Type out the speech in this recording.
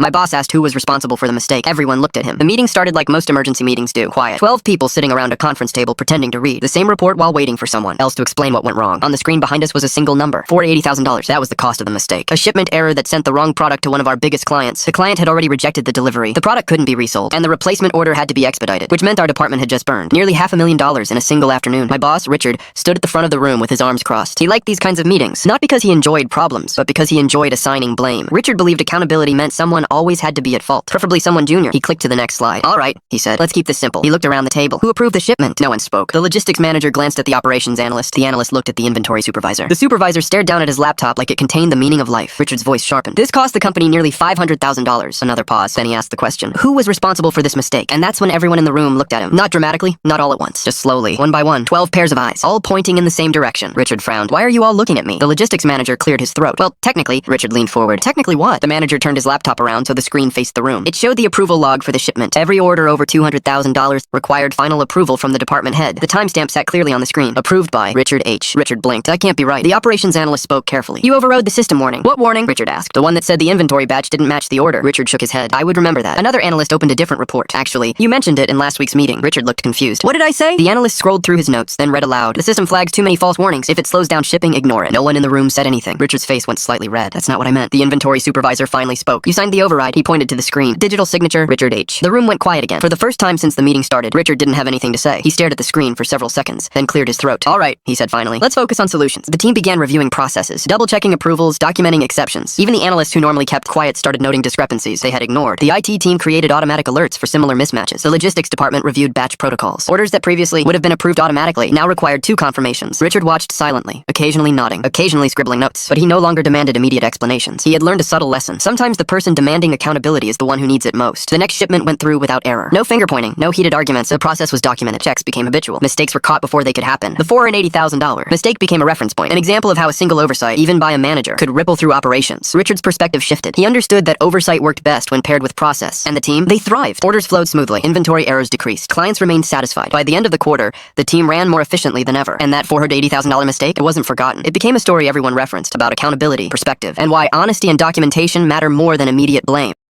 My boss asked who was responsible for the mistake. Everyone looked at him. The meeting started like most emergency meetings do. Quiet. 12 people sitting around a conference table pretending to read the same report while waiting for someone else to explain what went wrong. On the screen behind us was a single number. $480,000. That was the cost of the mistake. A shipment error that sent the wrong product to one of our biggest clients. The client had already rejected the delivery. The product couldn't be resold, and the replacement order had to be expedited, which meant our department had just burned nearly $500,000 in a single afternoon. My boss, Richard, stood at the front of the room with his arms crossed. He liked these kinds of meetings, not because he enjoyed problems, but because he enjoyed assigning blame. Richard believed accountability meant someone always had to be at fault, preferably someone junior. He clicked to the next slide. All right, he said. Let's keep this simple. He looked around the table. Who approved the shipment? No one spoke. The logistics manager glanced at the operations analyst. The analyst looked at the inventory supervisor. The supervisor stared down at his laptop like it contained the meaning of life. Richard's voice sharpened. This cost the company nearly $500,000. Another pause. Then he asked the question. Who was responsible for this mistake? And that's when everyone in the room looked at him. Not dramatically, not all at once. Just slowly, one by one. 12 pairs of eyes, all pointing in the same direction. Richard frowned. Why are you all looking at me? The logistics manager cleared his throat. Well, technically, Richard leaned forward. Technically what? The manager turned his laptop around so the screen faced the room. It showed the approval log for the shipment. Every order over $200,000 required final approval from the department head. The timestamp sat clearly on the screen. Approved by Richard H. Richard blinked. That can't be right. The operations analyst spoke carefully. You overrode the system warning. What warning? Richard asked. The one that said the inventory batch didn't match the order. Richard shook his head. I would remember that. Another analyst opened a different report. Actually, you mentioned it in last week's meeting. Richard looked confused. What did I say? The analyst scrolled through his notes, then read aloud. The system flags too many false warnings. If it slows down shipping, ignore it. No one in the room said anything. Richard's face went slightly red. That's not what I meant. The inventory supervisor finally spoke. You signed the override. He pointed to the screen. Digital signature, Richard H. The room went quiet again. For the first time since the meeting started, Richard didn't have anything to say. He stared at the screen for several seconds, then cleared his throat. All right, he said finally. Let's focus on solutions. The team began reviewing processes, double-checking approvals, documenting exceptions. Even the analysts who normally kept quiet started noting discrepancies they had ignored. The IT team created automatic alerts for similar mismatches. The logistics department reviewed batch protocols. Orders that previously would have been approved automatically now required 2 confirmations. Richard watched silently, occasionally nodding, occasionally scribbling notes, but he no longer demanded immediate explanations. He had learned a subtle lesson. Sometimes the person demanding accountability is the one who needs it most. The next shipment went through without error. No finger-pointing, no heated arguments. The process was documented. Checks became habitual. Mistakes were caught before they could happen. The $480,000 mistake became a reference point, an example of how a single oversight, even by a manager, could ripple through operations. Richard's perspective shifted. He understood that oversight worked best when paired with process, and the team, they thrived. Orders flowed smoothly. Inventory errors decreased. Clients remained satisfied. By the end of the quarter, the team ran more efficiently than ever. And that $480,000 mistake, it wasn't forgotten. It became a story everyone referenced about accountability, perspective, and why honesty and documentation matter more than immediate blame.